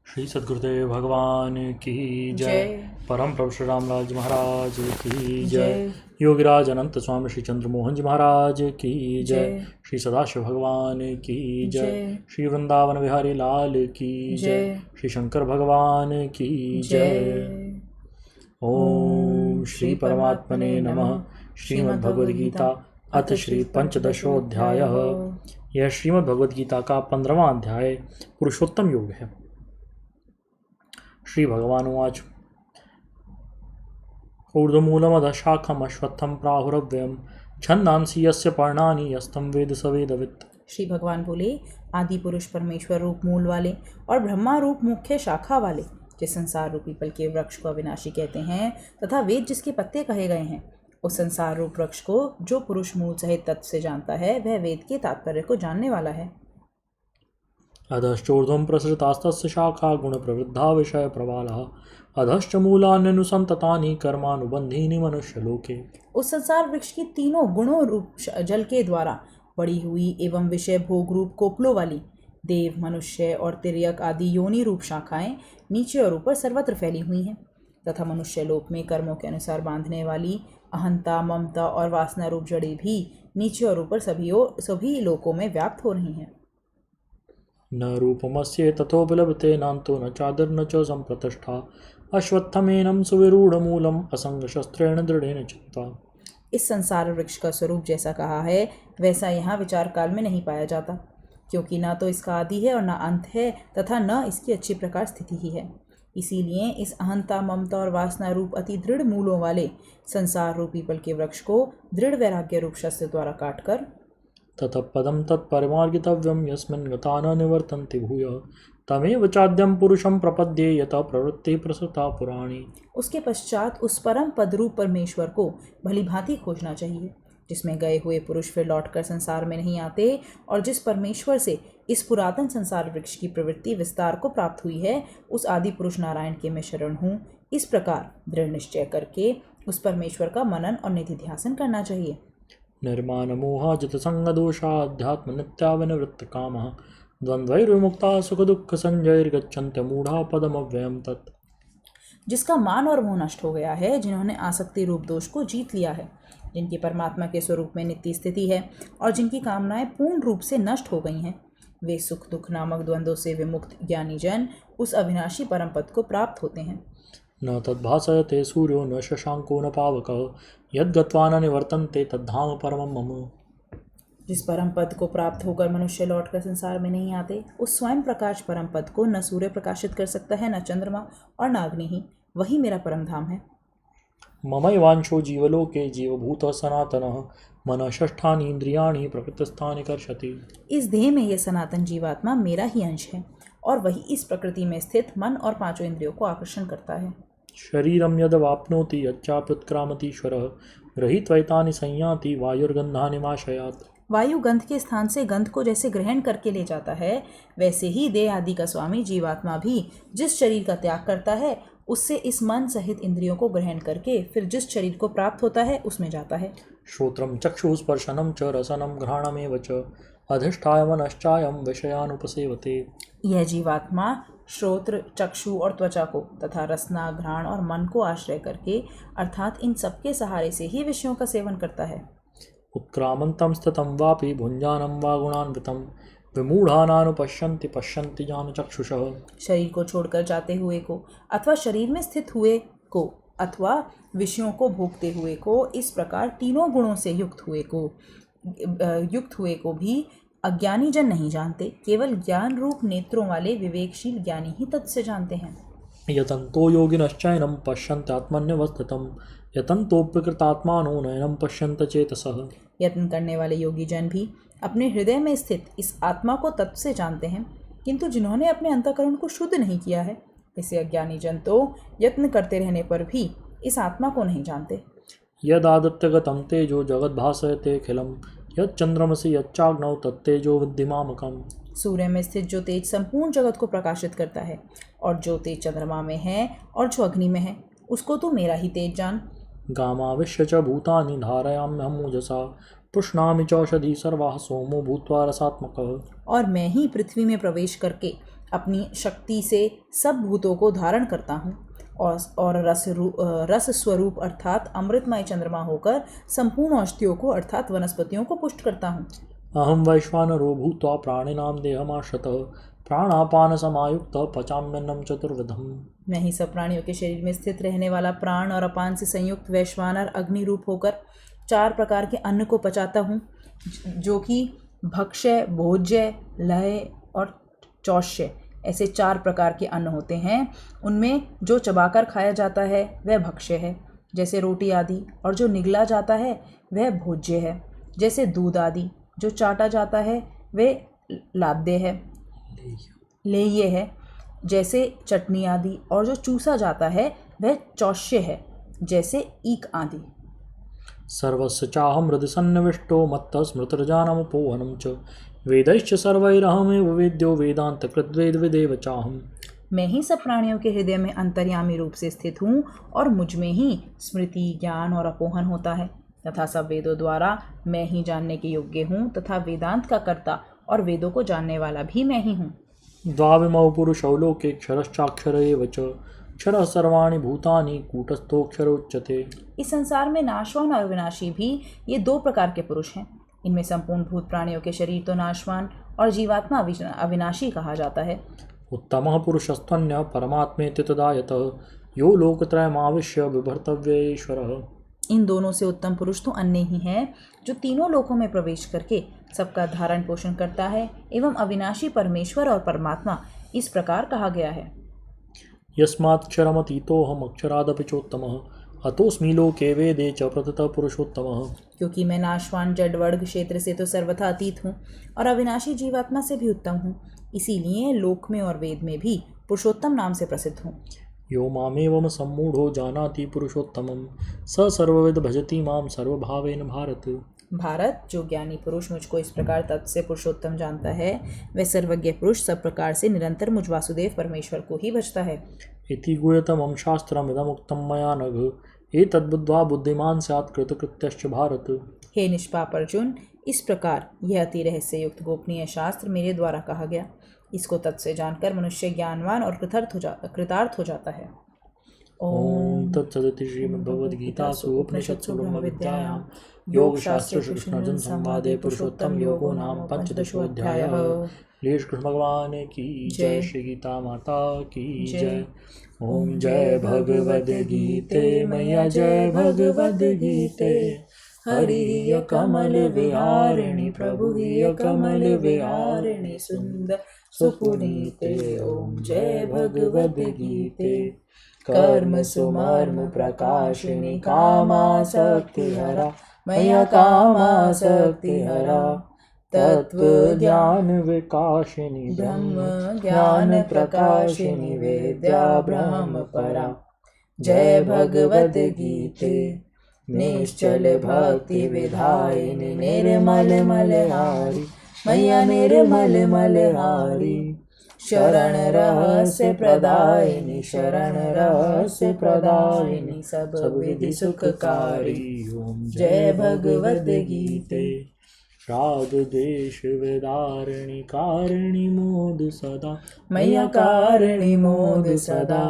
श्री सद्गुरुदेव भगवान की जय। परम प्रभु श्री रामलाल महाराज की जय। योगीराज अनंत स्वामी श्री चंद्रमोहन जी महाराज की जय। श्री सदाशिव भगवान की जय। श्री वृंदावन बिहारी लाल की जय। श्री शंकर भगवान की जय। ओम श्री परमात्मने नमः। श्रीमद् भगवद गीता अथ श्री पंचदशोऽध्याय। यह श्रीमद् भगवद गीता का 15वां अध्याय पुरुषोत्तम योग है। श्री भगवान उवाच ऊर्ध्वमूलमधशाखमश्वत्थं प्राहुरव्ययं छन्दांसि यस्य पर्णानि यस्तं वेद स वेदवित्। श्री भगवान बोले, आदि पुरुष परमेश्वर रूप मूल वाले और ब्रह्मा रूप मुख्य शाखा वाले, जिस संसार रूप पीपल के वृक्ष को अविनाशी कहते हैं तथा वेद जिसके पत्ते कहे गए हैं, उस संसार रूप वृक्ष को जो पुरुष मूल सहित तत्व से जानता है वह वेद के तात्पर्य को जानने वाला है। अधश्चोर्ध्वं प्रसृतास्तस्य शाखा गुणप्रवृद्धा विषय प्रवालः अधश्च मूलान्यनुसंततानि कर्मानुबंधीनि मनुष्यलोके। उस संसार वृक्ष की तीनों गुणों रूप जल के द्वारा बढ़ी हुई एवं विषय भोग रूप कोपलों वाली देव, मनुष्य और तिर्यक आदि योनि रूप शाखाएं नीचे और ऊपर सर्वत्र फैली हुई हैं तथा मनुष्य लोक में कर्मों के अनुसार बांधने वाली अहंता, ममता और वासना रूप जड़ी भी नीचे और ऊपर सभी लोकों में व्याप्त हो रही हैं। न रूपमस्य तथोपलभते नान्तो न चादिर्न च संप्रतिष्ठा अश्वत्थमेनं सुविरूढ़मूलम् असंगशस्त्रेण दृढ़ेन चित्वा। इस संसार वृक्ष का स्वरूप जैसा कहा है वैसा यहाँ विचार काल में नहीं पाया जाता, क्योंकि न तो इसका आदि है और न अंत है तथा न इसकी अच्छी प्रकार स्थिति ही है। इसीलिए इस अहंता, ममता और वासना रूप अति दृढ़ मूलों वाले संसार रूप पीपल के वृक्ष को दृढ़ वैराग्य रूप शस्त्र द्वारा काटकर ततः पदं तत्परिमार्गितव्यं यस्मिन् गता न निवर्तन्ते भूयः तमेव चाद्यं पुरुषं प्रपद्ये यतः प्रवृत्तिः प्रसृता पुराणी। उसके पश्चात उस परम पद रूप परमेश्वर को भली भांति खोजना चाहिए, जिसमें गए हुए पुरुष फिर लौटकर संसार में नहीं आते और जिस परमेश्वर से इस पुरातन संसार वृक्ष की प्रवृत्ति विस्तार को प्राप्त हुई है, उस आदि पुरुष नारायण के मैं शरण हूँ। इस प्रकार दृढ़ निश्चय करके उस परमेश्वर का मनन और निधिध्यासन करना चाहिए। निर्माणमोहाजितसंगदोषाध्यात्म नित्याविनिवृत्तकामः द्वन्द्वैर्विमुक्ता सुखदुःख संजैर्गच्छन्त्य मूढ़ा पदमव्ययं तत्। जिसका मान और मोह नष्ट हो गया है, जिन्होंने आसक्ति रूप दोष को जीत लिया है, जिनकी परमात्मा के स्वरूप में नित्य स्थिति है और जिनकी कामनाएं पूर्ण रूप से नष्ट हो गई हैं, वे सुख दुख नामक द्वंद्वों से विमुक्त ज्ञानी जन उस अविनाशी परम पद को प्राप्त होते हैं। न तद्भासयते सूर्यो न शशांको न पावकः यद्गत्वा न निवर्तन्ते तद्धाम परमं मम। जिस परम पद को प्राप्त होकर मनुष्य लौटकर संसार में नहीं आते, उस स्वयं प्रकाश परम पद को न सूर्य प्रकाशित कर सकता है, न चंद्रमा और न अग्नि ही। वही मेरा परम धाम है। ममैवांशो जीवलोके जीवभूतः सनातनः मनः षष्ठानि इंद्रियाणि प्रकृतिस्थानि कर्षति। इस देह में यह सनातन जीवात्मा मेरा ही अंश है और वही इस प्रकृति में स्थित मन और पांचों इंद्रियों को आकर्षण करता है। शरीरं यदवाप्नोति यच्चाप्युत्क्रामतीश्वरः गृहीत्वैतानि संयाति वायुर्गन्धानि माशयात्। वायु गंध के स्थान से गंध को जैसे ग्रहण करके ले जाता है, वैसे ही देह आदि का स्वामी जीवात्मा भी जिस शरीर का त्याग करता है, उससे इस मन सहित इंद्रियों को ग्रहण करके फिर जिस शरीर को प्राप्त होता है उसमें जाता है। श्रोत्रं चक्षुस्पर्शनं च रसनं घ्राणमेव च अधिष्ठाय मनश्चायं विषयानुपसेवते। यह जीवात्मा श्रोत्र, चक्षु और त्वचा को तथा रसना, घ्राण और मन को आश्रय करके अर्थात इन सबके सहारे से ही विषयों का सेवन करता है। उत्क्रामन्तं स्थितं वापि भुञ्जानं वा गुणान्वितं विमूढानानुपश्यन्ति पश्यन्ति ज्ञानचक्षुषः। शरीर को छोड़कर जाते हुए को अथवा शरीर में स्थित हुए को अथवा विषयों को भोगते हुए को, इस प्रकार तीनों गुणों से युक्त हुए को भी अज्ञानी जन नहीं जानते। केवल ज्ञान रूप नेत्रों वाले विवेकशील ज्ञानी ही तत् से जानते हैं। यतन्तो योगिनश्चैनं पश्यन्त्यात्मन्यवस्थितं यतन्तोऽप्यकृतात्मानो नयनं पश्यन्त चेतसः। यत्न करने वाले योगी जन भी अपने हृदय में स्थित इस आत्मा को तत्व से जानते हैं, किंतु जिन्होंने अपने अंतःकरण को शुद्ध नहीं किया है, ऐसे अज्ञानी जन तो यत्न करते रहने पर भी इस आत्मा को नहीं जानते। यदादित्यगतं तेजो जगद्भासयतेऽखिलं यच्चन्द्रमसि यच्चाग्नौ तत्तेजो विद्धि मामकम्। सूर्य में स्थित जो तेज संपूर्ण जगत को प्रकाशित करता है और जो तेज चंद्रमा में है और जो अग्नि में है, उसको तो मेरा ही तेज जान। गामाविश्य च भूतानि धारयाम्यहमूजसा पुष्णामि चौषधि सर्वाः सोमो भूत्वा रसात्मकः। और मैं ही पृथ्वी में प्रवेश करके अपनी शक्ति से सब भूतों को धारण करता हूँ और रस स्वरूप अर्थात अमृतमय चंद्रमा होकर संपूर्ण औषधियों को अर्थात वनस्पतियों को पुष्ट करता हूँ। अहम वैश्वानरो भूत्वा प्राणिनां देहमाश्रितः प्राणापान समायुक्त पचाम्यन्नं चतुर्विधम्। मैं ही सब प्राणियों के शरीर में स्थित रहने वाला प्राण और अपान से संयुक्त वैश्वानर अग्नि रूप होकर 4 प्रकार के अन्न को पचाता हूँ, जो कि भक्ष्य, भोज्य, लय और चौष्य ऐसे 4 प्रकार के अन्न होते हैं। उनमें जो चबाकर खाया जाता है वह भक्ष्य है, जैसे रोटी आदि, और जो निगला जाता है वह भोज्य है, जैसे दूध आदि। जो चाटा जाता है वह लाद्य है, लेह्य है, जैसे चटनी आदि, और जो चूसा जाता है वह चौष्य है, जैसे ईक आदि। सर्वस्य चाहं हृदि सन्निविष्टो मत्तः स्मृतिर्ज्ञानमपोहनं च वेदैश्च सर्वैरहमेव वेद्यो वेदान्तकृद्वेदविदेव चाहम्। मैं ही सब प्राणियों के हृदय में अंतर्यामी रूप से स्थित हूँ और मुझ में ही स्मृति, ज्ञान और अपोहन होता है तथा सब वेदों द्वारा मैं ही जानने के योग्य हूँ तथा वेदांत का कर्ता और वेदों को जानने वाला भी मैं ही हूँ। द्वाविमौ पुरुषौ लोके क्षरश्चाक्षर एव च क्षरः सर्वाणि भूतानि कूटस्थोऽक्षर उच्यते। इस संसार में नाशवान और अविनाशी भी ये 2 प्रकार के पुरुष हैं। इनमें संपूर्ण भूत प्राणियों के शरीर तो नाशवान और जीवात्मा अविनाशी कहा जाता है। उत्तमः पुरुषस्त्वन्यः परमात्मेति तदायतः यो लोकत्रयमाविश्य बिभर्तव्येश्वरः। इन दोनों से उत्तम पुरुष तो अन्य ही है, जो तीनों लोकों में प्रवेश करके सबका धारण पोषण करता है एवं अविनाशी परमेश्वर और परमात्मा इस प्रकार कहा गया है। यस्मात्क्षरमतीतोऽहम् अक्षरादपि चोत्तमः अतोऽस्मि लोके वेदे च प्रथितः पुरुषोत्तमः। क्योंकि मैं नाशवान जड़ वर्ग क्षेत्र से तो सर्वथा अतीत हूँ और अविनाशी जीवात्मा से भी उत्तम हूँ, इसीलिए लोक में और वेद में भी पुरुषोत्तम नाम से प्रसिद्ध हूँ। यो मामेवं सम्मूढ़ो जानाति पुरुषोत्तमं स सर्वविद भजति मां सर्वभावेन भारत। जो ज्ञानी पुरुष मुझको इस प्रकार तत्व से पुरुषोत्तम जानता है, वह सर्वज्ञ पुरुष सब प्रकार से निरंतर मुझ वासुदेव परमेश्वर को ही भजता है। इति गुह्यतमं शास्त्रमिदमुक्तं मया नघ एतद्बुद्ध्वा बुद्धिमान् स्यात् कृतकृत्यश्च भारत। हे निष्पाप अर्जुन, इस प्रकार यह अति रहस्य युक्त गोपनीय शास्त्र मेरे द्वारा कहा गया। इसको तत्व से जानकर मनुष्य ज्ञानवान और कृतार्थ हो जाता है। ओम तत्सदिति श्रीमद्भगवद्गीतासु उपनिषत्सु ब्रह्मविद्यायां योगशास्त्रे श्रीकृष्णार्जुन संवादे पुरुषोत्तम योगो नाम पंचदशोऽध्यायः। श्री कृष्ण भगवान की जय। श्री गीता माता की जय। ओम जय भगवद गीते मैया जय भगवद गीते। हरि कमल विहारिणि प्रभु कमल विहारिणि सुंदर सुपुनीते। ओम जय भगवद गीते। कर्म सुमर्म प्रकाशिनी कामासक्ति हरा मैया कामासक्ति हरा। तत्व ज्ञान विकासिनी ब्रह्म ज्ञान प्रकाशिनी वेद्या ब्रह्म परा। जय भगवद गीते। निश्चल भक्ति विधायिनी निर्मल मलहारी मैया निर्मल मलहारी। शरण रहस्य प्रदायिनी शरण रहस्य प्रदायिनी सब विधि सुखकारी। ओम जय भगवद गीते। श्राद्ध देश वेदारिणी कारिणी मोद सदा मैया कारिणी मोद सदा।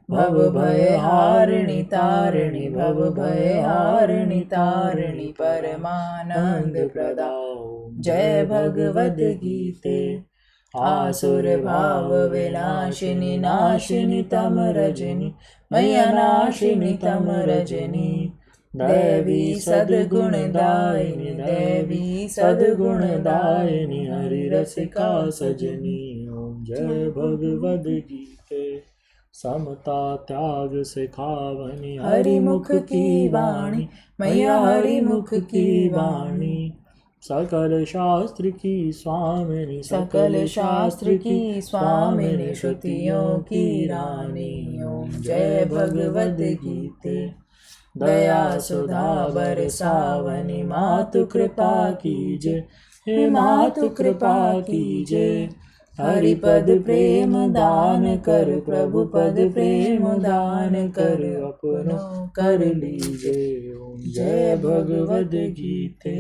भव भय हारिणी तारिणी भव भय हारिणी तारिणी परमानंद प्रदा। जय भगवद गीते। आसुर भाव विनाशिनी नाशिनी तम रजनी मैया नाशिनी तम रजनी। देवी सद्गुण दायिनी देवी सद्गुण दायिनी हरि रसिका सजनी। ओम जय भगवद गीते। समता त्याग सिखावनी हरि मुख की वाणी मैया हरि मुख की वाणी। सकल शास्त्र की स्वामिनी सकल शास्त्र की स्वामिनी श्रुतियों की रानी। ओम जय भगवद गीते। दया सुधा बरसावनी मातु कृपा कीजे हे मातु कृपा कीजे। हरिपद प्रेम दान कर प्रभु पद प्रेम दान कर अपनो कर लीजे। ओम जय भगवद गीते।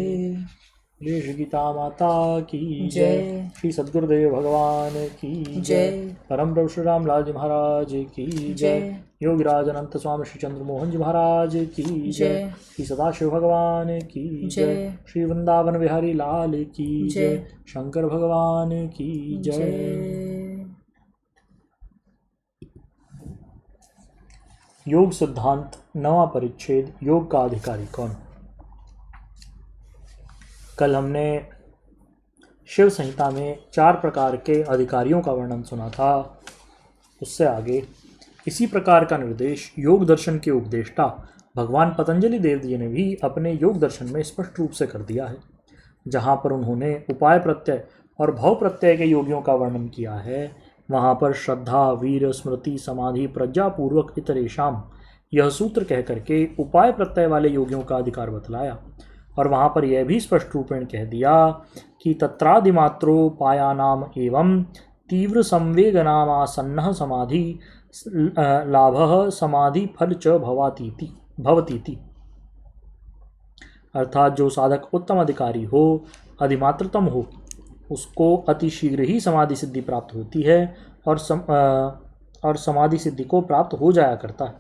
श्री गीता माता की जय। जय। श्री सद्गुरुदेव भगवान की जय। परम प्रभु श्री रामलाल जी महाराज की जय। जय। योगीराज अनंत स्वामी श्री चंद्र मोहन जी महाराज की जय। जय। श्री सदाशिव भगवान की जय। जय। श्री वृंदावन बिहारी लाल की जय। जय। शंकर भगवान की जय। जय। योग सिद्धांत नवा परिच्छेद, योग का अधिकारी कौन। कल हमने शिव संहिता में 4 प्रकार के अधिकारियों का वर्णन सुना था। उससे आगे इसी प्रकार का निर्देश योग दर्शन के उपदेष्टा भगवान पतंजलि देव जी ने भी अपने योग दर्शन में स्पष्ट रूप से कर दिया है, जहाँ पर उन्होंने उपाय प्रत्यय और भव प्रत्यय के योगियों का वर्णन किया है। वहाँ पर श्रद्धा, वीर, स्मृति, समाधि, प्रज्ञापूर्वक इतरेशाम यह सूत्र कह करके उपाय प्रत्यय वाले योगियों का अधिकार बतलाया। और वहाँ पर यह भी स्पष्ट रूपेण कह दिया कि तत्रादिमात्रोपायानाम एवं तीव्र संवेगनामासन्नः समाधि लाभः समाधि फल च भवतीति। अर्थात जो साधक उत्तम अधिकारी हो, अधिमात्रतम हो, उसको अति शीघ्र ही समाधि सिद्धि प्राप्त होती है और समाधि सिद्धि को प्राप्त हो जाया करता है।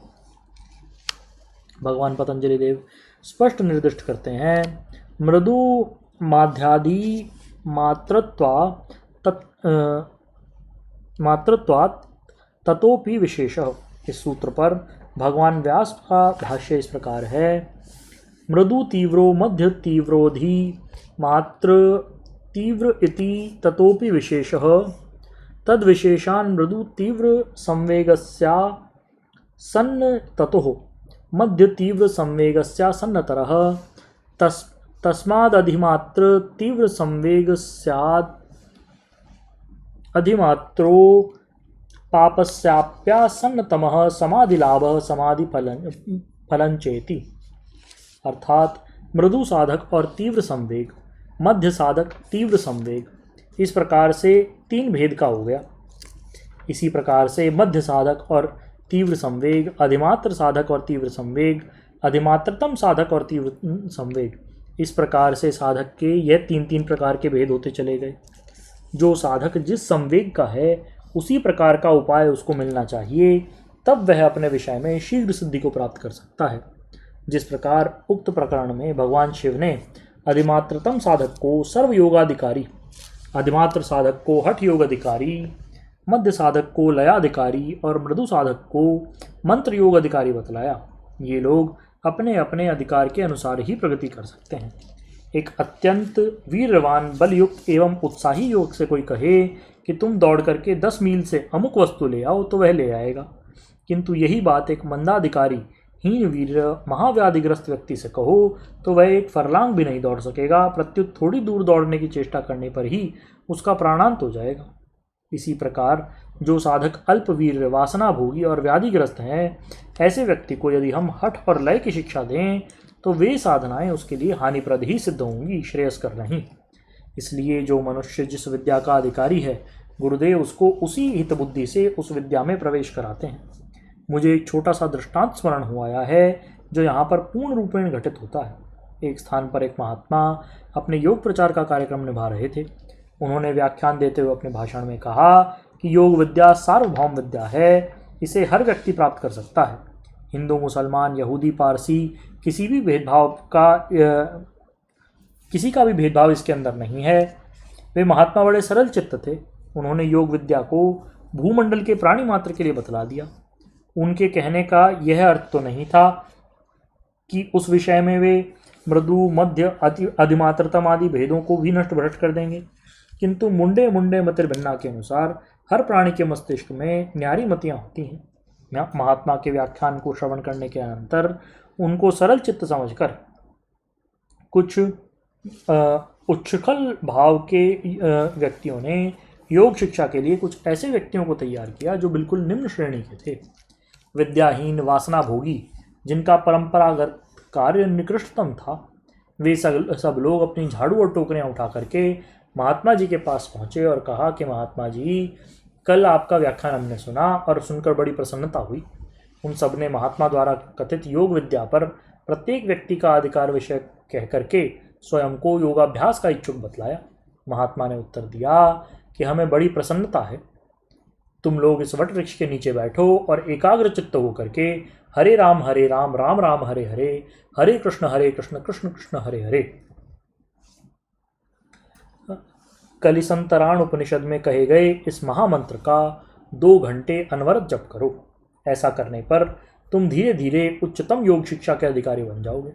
भगवान पतंजलि देव स्पष्ट निर्दिष्ट करते हैं, मृदु माध्यादि मात्रत्वात् ततोपि विशेष। इस सूत्र पर भगवान व्यास का भाष्य इस प्रकार है, मृदु तीव्रो मध्य तीव्रोधि मात्र तीव्र इति ततोपि विशेषः तद विशेषान् मृदु तीव्र संवेगस्या सन्न ततोः मध्य तीव्र संवेगस्या सन्नतरः तस्मादधिमात्र तीव्र संवेग स्यात् अधिमात्रो पापस्याप्यासन्नतमः समाधिलाभः समाधि फलंचेति। अर्थात मृदु साधक और तीव्र संवेग, मध्य साधक, तीव्र संवेग, इस प्रकार से 3 भेद का हो गया। इसी प्रकार से मध्य साधक और तीव्र संवेग, अधिमात्र साधक और तीव्र संवेग, अधिमात्रतम साधक और तीव्र संवेग, इस प्रकार से साधक के यह 3 प्रकार के भेद होते चले गए। जो साधक जिस संवेग का है उसी प्रकार का उपाय उसको मिलना चाहिए, तब वह अपने विषय में शीघ्र सिद्धि को प्राप्त कर सकता है। जिस प्रकार उक्त प्रकरण में भगवान शिव ने अधिमात्रतम साधक को सर्वयोगाधिकारी, अधिमात्र साधक को हठ योग अधिकारी, मध्य साधक को लयाधिकारी और मृदु साधक को मंत्र योग अधिकारी बतलाया। ये लोग अपने अपने अधिकार के अनुसार ही प्रगति कर सकते हैं। एक अत्यंत वीरवान, बलयुक्त एवं उत्साही योग से कोई कहे कि तुम दौड़ करके 10 मील से अमुक वस्तु ले आओ तो वह ले आएगा, किंतु यही बात एक मंदाधिकारी, हीन वीर, महाव्याधिग्रस्त व्यक्ति से कहो तो वह 1 फरलांग भी नहीं दौड़ सकेगा, प्रत्युत थोड़ी दूर दौड़ने की चेष्टा करने पर ही उसका प्राणांत हो जाएगा। इसी प्रकार जो साधक अल्पवीर, वासना भोगी और व्याधिग्रस्त हैं, ऐसे व्यक्ति को यदि हम हठ और लय की शिक्षा दें तो वे साधनाएं उसके लिए हानिप्रद ही सिद्ध होंगी, श्रेयस्कर नहीं। इसलिए जो मनुष्य जिस विद्या का अधिकारी है, गुरुदेव उसको उसी हित बुद्धि से उस विद्या में प्रवेश कराते हैं। मुझे एक छोटा सा दृष्टांत स्मरण हुआ है जो यहाँ पर पूर्ण रूपेण घटित होता है। एक स्थान पर एक महात्मा अपने योग प्रचार का कार्यक्रम निभा रहे थे। उन्होंने व्याख्यान देते हुए अपने भाषण में कहा कि योग विद्या सार्वभौम विद्या है, इसे हर व्यक्ति प्राप्त कर सकता है। हिंदू, मुसलमान, यहूदी, पारसी, किसी का भी भेदभाव इसके अंदर नहीं है। वे महात्मा बड़े सरल चित्त थे। उन्होंने योग विद्या को भूमंडल के प्राणी मात्र के लिए बतला दिया। उनके कहने का यह अर्थ तो नहीं था कि उस विषय में वे मृदु, मध्य, अधिमात्रतम आदि भेदों को भी नष्ट भ्रष्ट कर देंगे, किंतु मुंडे मुंडे मतिर्भिन्ना के अनुसार हर प्राणी के मस्तिष्क में न्यारी मतियाँ होती हैं। महात्मा के व्याख्यान को श्रवण करने के अनंतर उनको सरल चित्त समझकर कुछ उच्छृंखल भाव के व्यक्तियों ने योग शिक्षा के लिए कुछ ऐसे व्यक्तियों को तैयार किया जो बिल्कुल निम्न श्रेणी के थे। विद्याहीन, वासना भोगी, जिनका परंपरागत कार्य निकृष्टतम था, वे सब लोग अपनी झाड़ू और टोकरियां उठा करके महात्मा जी के पास पहुँचे और कहा कि महात्मा जी, कल आपका व्याख्यान हमने सुना और सुनकर बड़ी प्रसन्नता हुई। उन सब ने महात्मा द्वारा कथित योग विद्या पर प्रत्येक व्यक्ति का अधिकार विषय कह करके स्वयं को योगाभ्यास का इच्छुक बतलाया। महात्मा ने उत्तर दिया कि हमें बड़ी प्रसन्नता है। तुम लोग इस वट वृक्ष के नीचे बैठो और एकाग्र चित्त होकर के हरे राम राम राम हरे हरे, हरे कृष्ण कृष्ण कृष्ण हरे हरे कलिसंतराण उपनिषद में कहे गए इस महामंत्र का 2 घंटे अनवरत जप करो। ऐसा करने पर तुम धीरे धीरे उच्चतम योग शिक्षा के अधिकारी बन जाओगे।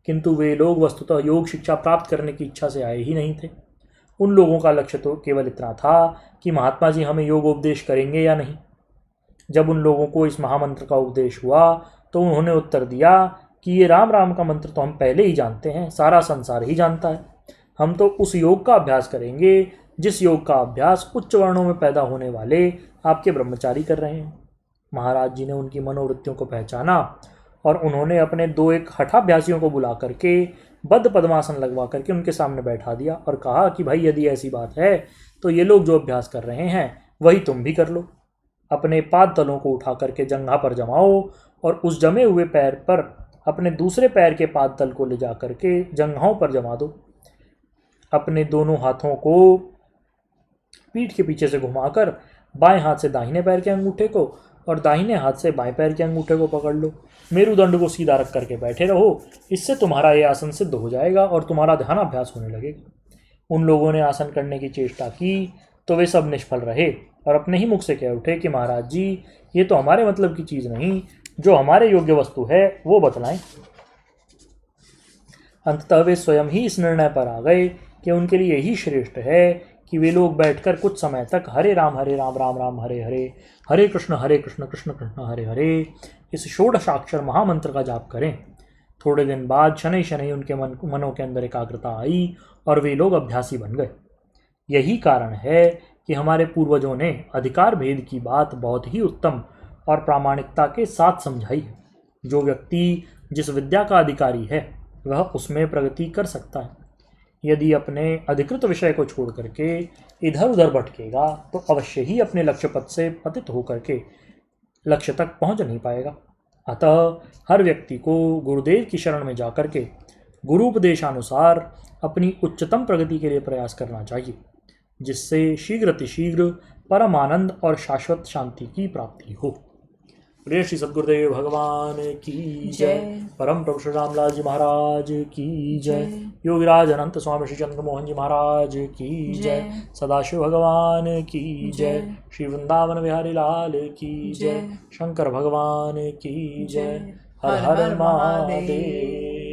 किंतु वे लोग वस्तुतः योग शिक्षा प्राप्त करने की इच्छा से आए ही नहीं थे। उन लोगों का लक्ष्य तो केवल इतना था कि महात्मा जी हमें योगोपदेश करेंगे या नहीं। जब उन लोगों को इस महामंत्र का उपदेश हुआ तो उन्होंने उत्तर दिया कि ये राम राम का मंत्र तो हम पहले ही जानते हैं, सारा संसार ही जानता है। हम तो उस योग का अभ्यास करेंगे जिस योग का अभ्यास उच्च वर्णों में पैदा होने वाले आपके ब्रह्मचारी कर रहे हैं। महाराज जी ने उनकी मनोवृत्तियों को पहचाना और उन्होंने अपने 2-1 हठाभ्यासियों को बुला करके बद्ध पद्मासन लगवा करके उनके सामने बैठा दिया और कहा कि भाई यदि ऐसी बात है तो ये लोग जो अभ्यास कर रहे हैं वही तुम भी कर लो। अपने पाद तलों को उठा करके जंघा पर जमाओ और उस जमे हुए पैर पर अपने दूसरे पैर के पाद तल को ले जा करके जंघाओं पर जमा दो। अपने दोनों हाथों को पीठ के पीछे से घुमाकर बाएं हाथ से दाहिने पैर के अंगूठे को और दाहिने हाथ से बाएं पैर के अंगूठे को पकड़ लो। मेरुदंड को सीधा रख करके बैठे रहो। इससे तुम्हारा ये आसन सिद्ध हो जाएगा और तुम्हारा ध्यान अभ्यास होने लगेगा। उन लोगों ने आसन करने की चेष्टा की तो वे सब निष्फल रहे और अपने ही मुख से कह उठे कि महाराज जी ये तो हमारे मतलब की चीज़ नहीं, जो हमारे योग्य वस्तु है वो बतलाएं। अंततः वे स्वयं ही इस निर्णय पर आ गए कि उनके लिए यही श्रेष्ठ है कि वे लोग बैठकर कुछ समय तक हरे राम राम राम हरे हरे, हरे कृष्ण कृष्ण कृष्ण हरे हरे इस षोडशाक्षर महामंत्र का जाप करें। थोड़े दिन बाद शनै शनै उनके मनों के अंदर एकाग्रता आई और वे लोग अभ्यासी बन गए। यही कारण है कि हमारे पूर्वजों ने अधिकार भेद की बात बहुत ही उत्तम और प्रामाणिकता के साथ समझाई है। जो व्यक्ति जिस विद्या का अधिकारी है वह उसमें प्रगति कर सकता है। यदि अपने अधिकृत विषय को छोड़ करके इधर उधर भटकेगा तो अवश्य ही अपने लक्ष्य पथ से पतित होकर के लक्ष्य तक पहुंच नहीं पाएगा। अतः हर व्यक्ति को गुरुदेव की शरण में जाकर के गुरुपदेशानुसार अपनी उच्चतम प्रगति के लिए प्रयास करना चाहिए, जिससे शीघ्र परम आनंद और शाश्वत शांति की प्राप्ति हो। प्रिय श्री सद्गुरुदेव भगवान की जय। परम प्रभु श्री रामलाल जी महाराज की जय। योगीराज अनंत स्वामी श्री चंद्रमोहन जी महाराज की जय। सदाशिव भगवान की जय। श्री वृंदावन बिहारी लाल की जय। शंकर भगवान की जय। हर हर महादेव।